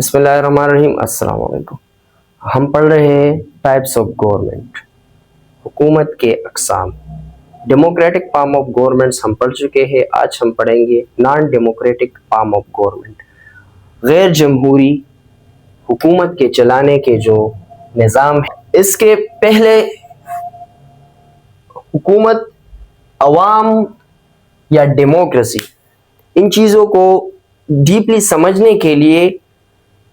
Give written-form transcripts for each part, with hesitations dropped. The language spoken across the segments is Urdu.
بسم اللہ الرحمن الرحیم۔ السلام علیکم۔ ہم پڑھ رہے ہیں ٹائپس آف گورنمنٹ، حکومت کے اقسام۔ ڈیموکریٹک فارم آف گورنمنٹس ہم پڑھ چکے ہیں، آج ہم پڑھیں گے naan democratic form of government, غیر جمہوری حکومت کے چلانے کے جو نظام ہے۔ اس کے پہلے حکومت، عوام یا ڈیموکریسی، ان چیزوں کو ڈیپلی سمجھنے کے لیے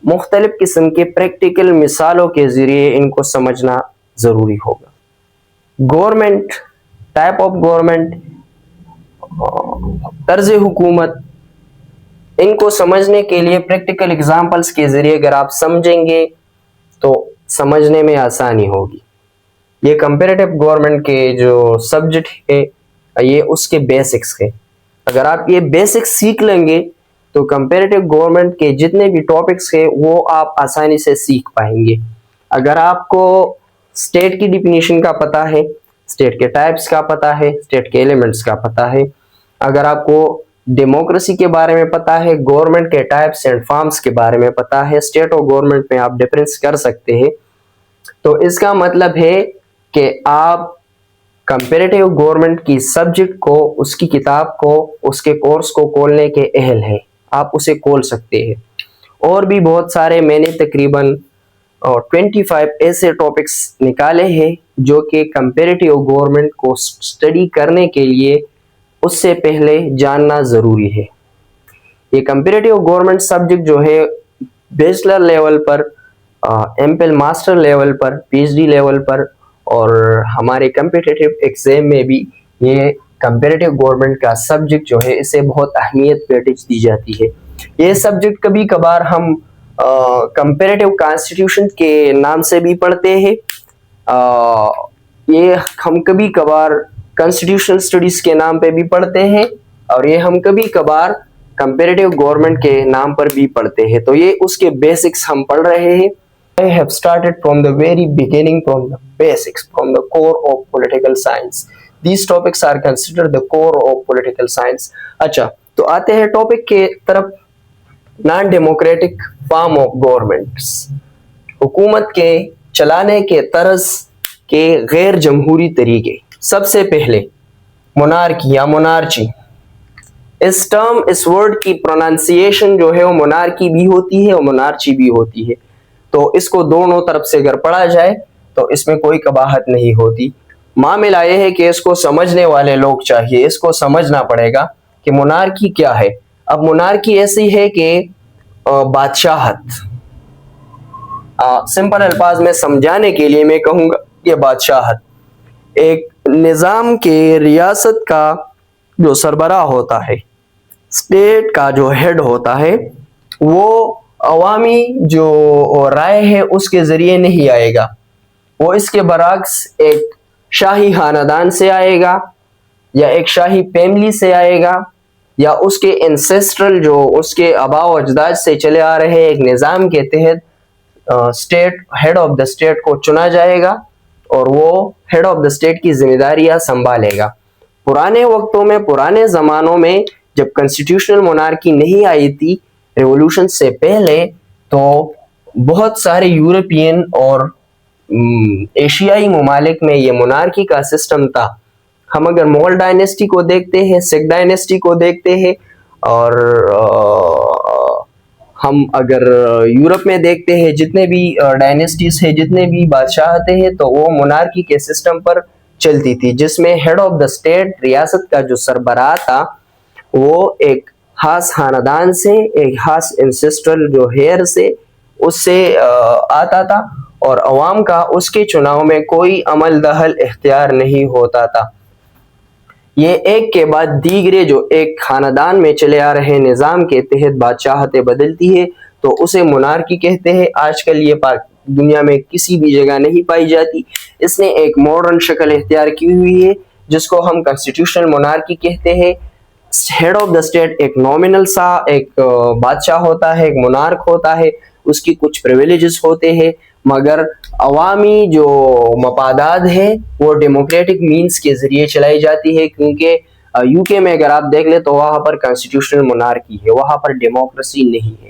مختلف قسم کے پریکٹیکل مثالوں کے ذریعے ان کو سمجھنا ضروری ہوگا۔ گورنمنٹ، ٹائپ آف گورنمنٹ، طرز حکومت، ان کو سمجھنے کے لیے پریکٹیکل اگزامپلس کے ذریعے اگر آپ سمجھیں گے تو سمجھنے میں آسانی ہوگی۔ یہ کمپیریٹیو گورنمنٹ کے جو سبجیکٹ ہے یہ اس کے بیسکس ہے۔ اگر آپ یہ بیسکس سیکھ لیں گے تو کمپیریٹیو گورنمنٹ کے جتنے بھی ٹاپکس ہیں وہ آپ آسانی سے سیکھ پائیں گے۔ اگر آپ کو اسٹیٹ کی ڈیفینیشن کا پتہ ہے، اسٹیٹ کے ٹائپس کا پتہ ہے، اسٹیٹ کے ایلیمنٹس کا پتہ ہے، اگر آپ کو ڈیموکریسی کے بارے میں پتہ ہے، گورنمنٹ کے ٹائپس اینڈ فارمز کے بارے میں پتہ ہے، اسٹیٹ اور گورنمنٹ میں آپ ڈفرینس کر سکتے ہیں، تو اس کا مطلب ہے کہ آپ کمپیریٹیو گورنمنٹ کی سبجیکٹ کو، اس کی کتاب کو، اس کے کورس کو کھولنے کے اہل ہیں، آپ اسے کھول سکتے ہیں۔ اور بھی بہت سارے میں نے تقریباً 25 ایسے ٹاپکس نکالے ہیں جو کہ کمپیریٹیو گورنمنٹ کو اسٹڈی کرنے کے لیے اس سے پہلے جاننا ضروری ہے۔ یہ کمپیریٹیو گورنمنٹ سبجیکٹ جو ہے بیچلر لیول پر، ایم فل ماسٹر لیول پر، پی ایچ ڈی لیول پر اور ہمارے کمپیٹیٹیو ایگزام میں بھی یہ کمپیریٹیو گورنمنٹ کا سبجیکٹ جو ہے اسے بہت اہمیت ویٹیج دی جاتی ہے۔ یہ سبجیکٹ کبھی کبھار ہم کمپیریٹیو کانسٹیٹیوشن کے نام سے بھی پڑھتے ہیں، یہ ہم کبھی کبھار کانسٹیٹیوشنل اسٹڈیز کے نام پہ بھی پڑھتے ہیں، اور یہ ہم کبھی کبھار کمپیریٹیو گورنمنٹ کے نام پر بھی پڑھتے ہیں۔ تو یہ اس کے بیسکس ہم پڑھ رہے ہیں۔ I have started from the very beginning, from the basics, from the core of political science. These topics are considered the core of political science. اچھا، تو آتے ہیں ٹاپک کے طرف، naan democratic form of governments, حکومت کے چلانے کے طرز کے غیر جمہوری طریقے۔ سب سے پہلے مونارکی یا مونارچی، اس ٹرم، اس ورڈ کی پروننسیشن جو ہے وہ مونارکی بھی ہوتی ہے اور مونارچی بھی ہوتی ہے، تو اس کو دونوں طرف سے اگر پڑھا جائے تو اس میں کوئی قباحت نہیں ہوتی۔ معاملہ یہ ہے کہ اس کو سمجھنے والے لوگ چاہیے، اس کو سمجھنا پڑے گا کہ مونارکی کیا ہے۔ اب مونارکی ایسی ہے کہ بادشاہت، سمپل الفاظ میں سمجھانے کے لیے میں کہوں گا یہ بادشاہت ایک نظام کے ریاست کا جو سربراہ ہوتا ہے، اسٹیٹ کا جو ہیڈ ہوتا ہے، وہ عوامی جو رائے ہے اس کے ذریعے نہیں آئے گا، وہ اس کے برعکس ایک شاہی خاندان سے آئے گا یا ایک شاہی فیملی سے آئے گا، یا اس کے انسیسٹرل جو اس کے آباء و اجداد سے چلے آ رہے ایک نظام کے تحت state head of the state کو چنا جائے گا اور وہ ہیڈ آف دا اسٹیٹ کی ذمہ داریاں سنبھالے گا۔ پرانے وقتوں میں، پرانے زمانوں میں جب کنسٹیٹیوشنل مونارکی نہیں آئی تھی ریولوشن سے پہلے، تو بہت سارے یورپین اور ایشیائی ممالک میں یہ مونارکی کا سسٹم تھا۔ ہم اگر مغل ڈائنیسٹی کو دیکھتے ہیں، سکھ ڈائنیسٹی کو دیکھتے ہیں، اور ہم اگر یورپ میں دیکھتے ہیں جتنے بھی ڈائنیسٹیز ہیں، جتنے بھی بادشاہتیں ہیں، تو وہ مونارکی کے سسٹم پر چلتی تھی، جس میں ہیڈ آف دا اسٹیٹ، ریاست کا جو سربراہ تھا، وہ ایک خاص خاندان سے، ایک خاص انسیسٹرل جو ہیئر سے، اس سے آتا تھا، اور عوام کا اس کے چناؤ میں کوئی عمل دخل اختیار نہیں ہوتا تھا۔ یہ ایک کے بعد دیگرے جو ایک خاندان میں چلے آ رہے نظام کے تحت بادشاہتیں بدلتی ہے تو اسے مونارکی کہتے ہیں۔ آج کل یہ دنیا میں کسی بھی جگہ نہیں پائی جاتی، اس نے ایک ماڈرن شکل اختیار کی ہوئی ہے جس کو ہم کنسٹیٹیوشنل مونارکی کہتے ہیں۔ ہیڈ آف دا اسٹیٹ ایک نومینل سا ایک بادشاہ ہوتا ہے، ایک مونارک ہوتا ہے، اس کی کچھ پریویلیجز ہوتے ہیں، مگر عوامی جو مفادات ہے وہ ڈیموکریٹک مینز کے ذریعے چلائی جاتی ہے، کیونکہ یو کے میں اگر آپ دیکھ لیں تو وہاں پر کنسٹیٹیوشنل مونارکی ہے، وہاں پر ڈیموکریسی نہیں ہے۔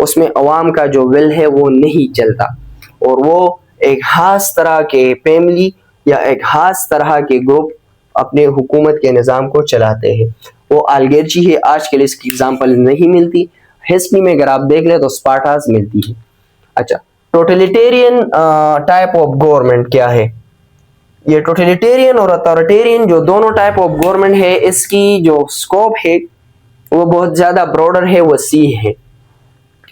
اس میں عوام کا جو ول ہے وہ نہیں چلتا، اور وہ ایک خاص طرح کے فیملی یا ایک خاص طرح کے گروپ اپنے حکومت کے نظام کو چلاتے ہیں۔ وہ الگرچی ہے، آج کے لیے اس کی اگزامپل نہیں ملتی، ہسٹری میں اگر آپ دیکھ لیں تو اسپارٹاز ملتی ہے۔ اچھا، ٹوٹلیٹیرین ٹائپ آف گورنمنٹ کیا ہے؟ یہ ٹوٹلیٹیرین اور اتھارٹیرین جو دونوں ٹائپ آف گورنمنٹ ہے، اس کی جو اسکوپ ہے وہ بہت زیادہ براڈر ہے، وسیع ہے۔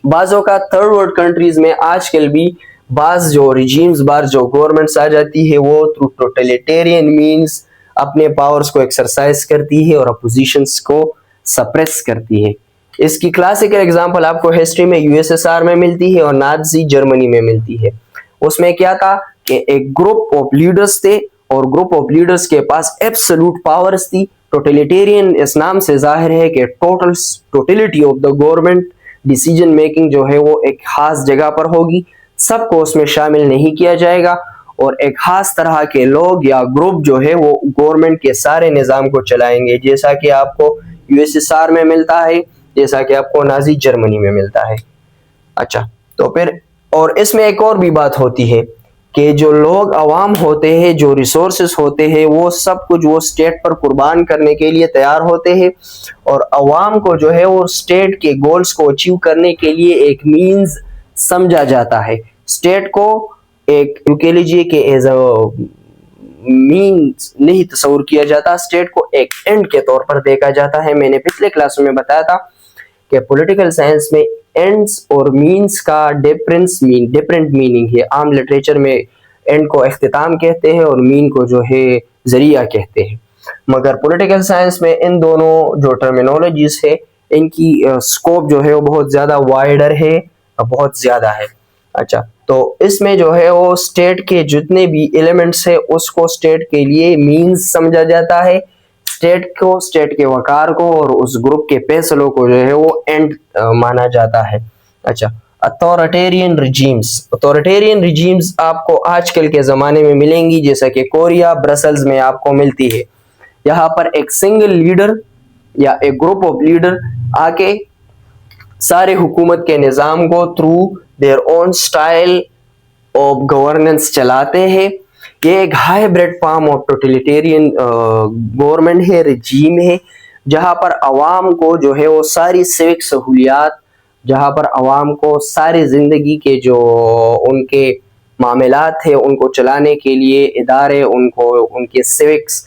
بعض اوقات تھرڈ ورلڈ کنٹریز میں آج کل بھی بعض جو ریجیمز، بعض جو گورنمنٹس آ جاتی ہے وہ تھرو ٹوٹلیٹیرین مینز اپنے پاورز کو ایکسرسائز کرتی ہے اور اپوزیشنز کو سپریس کرتی ہے۔ اس کی کلاسیکل ایگزامپل آپ کو ہسٹری میں USSR میں ملتی ہے اور نازی جرمنی میں ملتی ہے۔ اس میں کیا تھا کہ ایک گروپ آف لیڈرز تھے اور گروپ آف لیڈرز کے پاس ایبسولوٹ پاورز تھی۔ ٹوٹلیٹیرین اس نام سے ظاہر ہے کہ totality of the government decision making جو ہے وہ ایک خاص جگہ پر ہوگی، سب کو اس میں شامل نہیں کیا جائے گا، اور ایک خاص طرح کے لوگ یا گروپ جو ہے وہ گورنمنٹ کے سارے نظام کو چلائیں گے، جیسا کہ آپ کو USSR میں ملتا ہے، جیسا کہ آپ کو نازی جرمنی میں ملتا ہے۔ اچھا، تو پھر اور اس میں ایک اور بھی بات ہوتی ہے کہ جو لوگ عوام ہوتے ہیں، جو ریسورسز ہوتے ہیں، وہ سب کچھ وہ اسٹیٹ پر قربان کرنے کے لیے تیار ہوتے ہیں، اور عوام کو جو ہے وہ اسٹیٹ کے گولز کو اچیو کرنے کے لیے ایک مینز سمجھا جاتا ہے۔ اسٹیٹ کو ایک کہہ لیجیے کہ ایز اے مینز نہیں تصور کیا جاتا، اسٹیٹ کو ایک اینڈ کے طور پر دیکھا جاتا ہے۔ میں نے پچھلے کلاس میں بتایا تھا کہ پولیٹیکل سائنس میں اینڈز اور مینز کا ڈفرنٹ میننگ ہے۔ عام لٹریچر میں اینڈ کو اختتام کہتے ہیں اور مین کو جو ہے ذریعہ کہتے ہیں، مگر پولیٹیکل سائنس میں ان دونوں جو ٹرمینالوجیز ہے ان کی اسکوپ جو ہے وہ بہت زیادہ وائڈر ہے، بہت زیادہ ہے۔ اچھا، تو اس میں جو ہے وہ اسٹیٹ کے جتنے بھی ایلیمنٹس ہیں اس کو اسٹیٹ کے لیے مینز سمجھا جاتا ہے، اسٹیٹ کے وقار کو اور اس گروپ کے فیصلوں کو جو ہے وہ اینڈ مانا جاتا ہے۔ اچھا، اتھارٹیرین ریجیمز آپ کو آج کل کے زمانے میں ملیں گی، جیسا کہ کوریا، برسلز میں آپ کو ملتی ہے۔ یہاں پر ایک سنگل لیڈر یا ایک گروپ آف لیڈر آ کے سارے حکومت کے نظام کو through their own style of governance چلاتے ہیں۔ یہ ایک hybrid form of totalitarian government ہے، رجیم ہے، جہاں پر عوام کو جو ہے وہ ساری سیوک سہولیات، جہاں پر عوام کو ساری زندگی کے جو ان کے معاملات ہیں ان کو چلانے کے لیے ادارے، ان کو ان کے سیوکس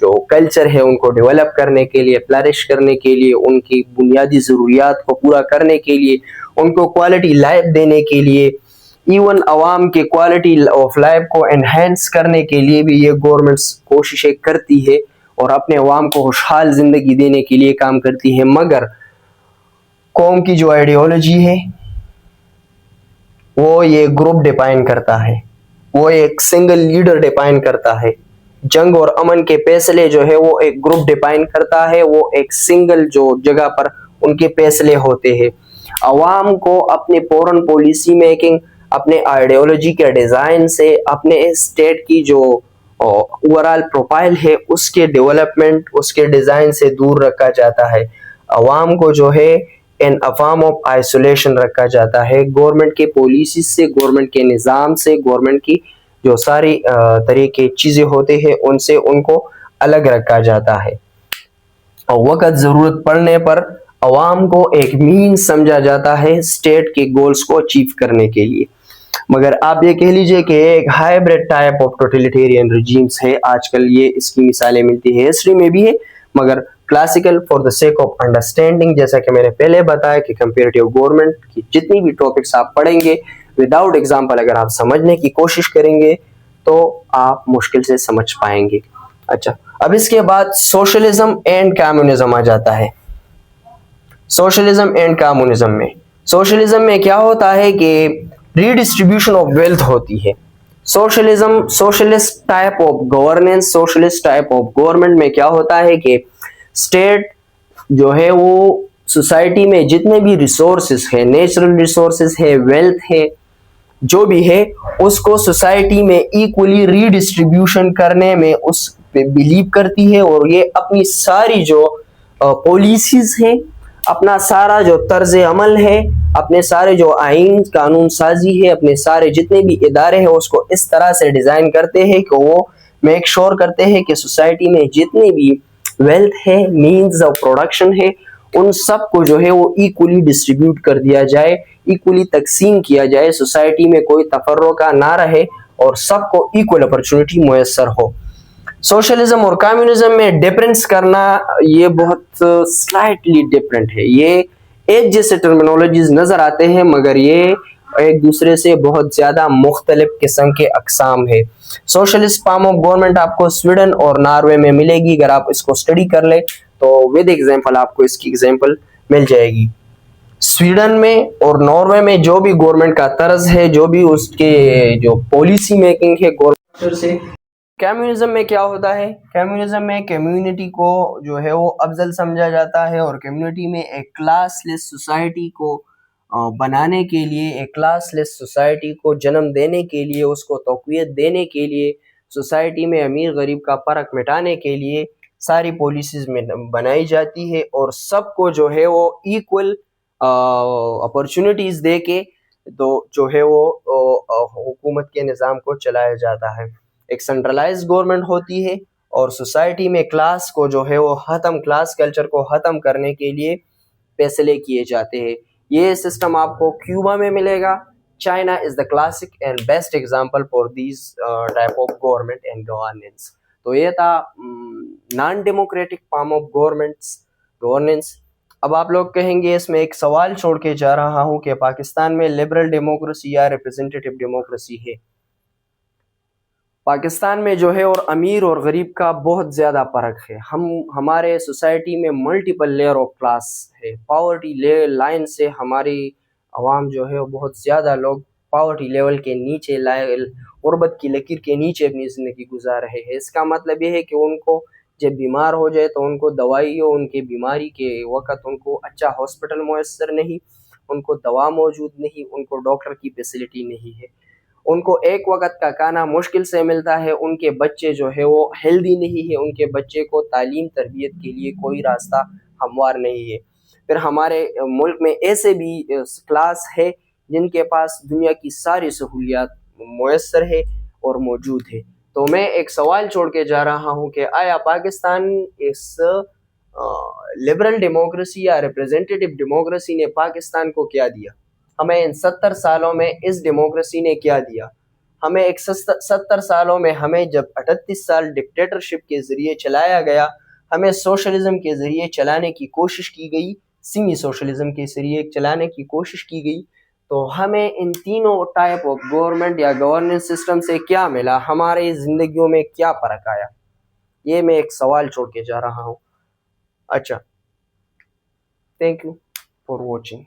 جو کلچر ہے ان کو ڈیولپ کرنے کے لیے، فلرش کرنے کے لیے، ان کی بنیادی ضروریات کو پورا کرنے کے لیے، ان کو کوالٹی لائف دینے کے لیے، ایون عوام کے کوالٹی آف لائف کو انہینس کرنے کے لیے بھی یہ گورنمنٹس کوششیں کرتی ہے اور اپنے عوام کو خوشحال زندگی دینے کے لیے کام کرتی ہے۔ مگر قوم کی جو آئیڈیالوجی ہے وہ یہ گروپ ڈیفائن کرتا ہے، وہ ایک سنگل لیڈر ڈیفائن کرتا ہے۔ جنگ اور امن کے فیصلے جو ہے وہ ایک گروپ ڈیفائن کرتا ہے، وہ ایک سنگل جو جگہ پر ان کے فیصلے ہوتے ہیں۔ عوام کو اپنے فورن پالیسی میکنگ، اپنے آئیڈیالوجی کے ڈیزائن سے، اپنے اسٹیٹ کی جو اوورال پروفائل ہے اس کے ڈیولپمنٹ، اس کے ڈیزائن سے دور رکھا جاتا ہے۔ عوام کو جو ہے ان فارم آف آئسولیشن رکھا جاتا ہے، گورنمنٹ کے پالیسی سے، گورنمنٹ کے نظام سے، گورنمنٹ کی جو ساری طریقے چیزیں ہوتے ہیں ان سے ان کو الگ رکھا جاتا ہے، اور وقت ضرورت پڑنے پر عوام کو ایک مینز سمجھا جاتا ہے اسٹیٹ کے گولز کو اچیو کرنے کے لیے۔ مگر آپ یہ کہہ لیجئے کہ ایک hybrid type of totalitarian regimes ہے، آج کل یہ اس کی مثالیں ملتی ہے، ہسٹری میں بھی ہے، مگر classical for the sake of understanding, جیسا کہ میں نے پہلے بتایا کہ کمپیریٹیو گورنمنٹ کی جتنی بھی ٹاپکس آپ پڑھیں گے وداؤٹ ایگزامپل اگر آپ سمجھنے کی کوشش کریں گے تو آپ مشکل سے سمجھ پائیں گے۔ اچھا، اب اس کے بعد سوشلزم اینڈ کمیونزم آ جاتا ہے۔ سوشلزم اینڈ کمیونزم میں کیا ہوتا ہے کہ ری ڈسٹریبیوشن آف ویلتھ ہوتی ہے۔ Socialist type of governance, socialist type of government میں کیا ہوتا ہے کہ اسٹیٹ جو ہے وہ سوسائٹی میں جتنے بھی ریسورسز ہے، نیچرل ریسورسز ہے، ویلتھ ہے، جو بھی ہے اس کو سوسائٹی میں ایکولی ری ڈسٹریبیوشن کرنے میں اس پہ بلیو کرتی ہے، اور یہ اپنی ساری جو پالیسیز ہیں، اپنا سارا جو طرز عمل ہے، اپنے سارے جو آئین قانون سازی ہے، اپنے سارے جتنے بھی ادارے ہیں اس کو اس طرح سے ڈیزائن کرتے ہیں کہ وہ میک شور کرتے ہیں کہ سوسائٹی میں جتنی بھی ویلتھ ہے، مینز آف پروڈکشن ہے، ان سب کو جو ہے وہ ایکولی ڈسٹریبیوٹ کر دیا جائے، ایکولی تقسیم کیا جائے، سوسائٹی میں کوئی تفرقہ نہ رہے اور سب کو ایکول اپرچونٹی میسر ہو۔ سوشلزم اور کمیونزم میں ڈفرینس کرنا یہ بہت سلائٹلی ڈفرینٹ ہے، یہ ایک جیسے ٹرمینالوجیز نظر آتے ہیں مگر یہ ایک دوسرے سے بہت زیادہ مختلف قسم کے اقسام ہے۔ سوشلسٹ فارم آف گورنمنٹ آپ کو سویڈن اور ناروے میں ملے گی، اگر آپ اس کو اسٹڈی کر لیں تو ود ایگزامپل آپ کو اس کی ایگزامپل مل جائے گی۔ سویڈن میں اور ناروے میں جو بھی گورنمنٹ کا طرز ہے، جو بھی اس کے جو پالیسی میکنگ ہے گورنمنٹ سے۔ کمیونزم میں کیا ہوتا ہے؟ کمیونزم میں کمیونٹی کو جو ہے وہ افضل سمجھا جاتا ہے، اور کمیونٹی میں ایک کلاس لیس سوسائٹی کو بنانے کے لیے، ایک کلاس لیس سوسائٹی کو جنم دینے کے لیے، اس کو تقویت دینے کے لیے، سوسائٹی میں امیر غریب کا فرق مٹانے کے لیے ساری پالیسیز میں بنائی جاتی ہے، اور سب کو جو ہے وہ ایکول اپرچونٹیز دے کے تو جو ہے وہ حکومت کے نظام کو چلایا جاتا ہے۔ ایک سینٹرلائز گورنمنٹ ہوتی ہے، اور سوسائٹی میں کلاس کو جو ہے وہ کلاس کلچر کو ختم کرنے کے لیے فیصلے کیے جاتے ہیں۔ یہ سسٹم آپ کو کیوبا میں ملے گا۔ China is the classic and best example for these type of government and governance. تو یہ تھا non democratic form of governance. اب آپ لوگ کہیں گے، اس میں ایک سوال چھوڑ کے جا رہا ہوں کہ پاکستان میں لبرل ڈیموکریسی یا ریپرزنٹیٹیو ڈیموکریسی ہے؟ پاکستان میں جو ہے اور امیر اور غریب کا بہت زیادہ فرق ہے۔ ہمارے سوسائٹی میں ملٹیپل لیئر آف کلاس ہے۔ پاورٹی لائن سے ہماری عوام جو ہے وہ بہت زیادہ لوگ پاورٹی لیول کے نیچے، غربت کی لکیر کے نیچے اپنی زندگی گزار رہے ہیں۔ اس کا مطلب یہ ہے کہ ان کو جب بیمار ہو جائے تو ان کو دوائی ہو، ان کے بیماری کے وقت ان کو اچھا ہاسپٹل میسر نہیں، ان کو دوا موجود نہیں، ان کو ڈاکٹر کی فیسلٹی نہیں ہے، ان کو ایک وقت کا کھانا مشکل سے ملتا ہے، ان کے بچے جو ہے وہ ہیلدی نہیں ہے، ان کے بچے کو تعلیم تربیت کے لیے کوئی راستہ ہموار نہیں ہے۔ پھر ہمارے ملک میں ایسے بھی کلاس ہے جن کے پاس دنیا کی ساری سہولیات میسر ہے اور موجود ہے۔ تو میں ایک سوال چھوڑ کے جا رہا ہوں کہ آیا پاکستان اس لبرل ڈیموکریسی یا ریپرزنٹیٹیو ڈیموکریسی نے پاکستان کو کیا دیا؟ ہمیں ان 70 سالوں میں اس ڈیموکریسی نے کیا دیا؟ ہمیں ایک 70 سالوں میں ہمیں جب 38 سال ڈکٹیٹرشپ کے ذریعے چلایا گیا، ہمیں سوشلزم کے ذریعے چلانے کی کوشش کی گئی، سیمی سوشلزم کے ذریعے چلانے کی کوشش کی گئی، تو ہمیں ان تینوں ٹائپ آف گورنمنٹ یا گورننس سسٹم سے کیا ملا؟ ہماری زندگیوں میں کیا فرق آیا؟ یہ میں ایک سوال چھوڑ کے جا رہا ہوں۔ اچھا، تھینک یو فار واچنگ۔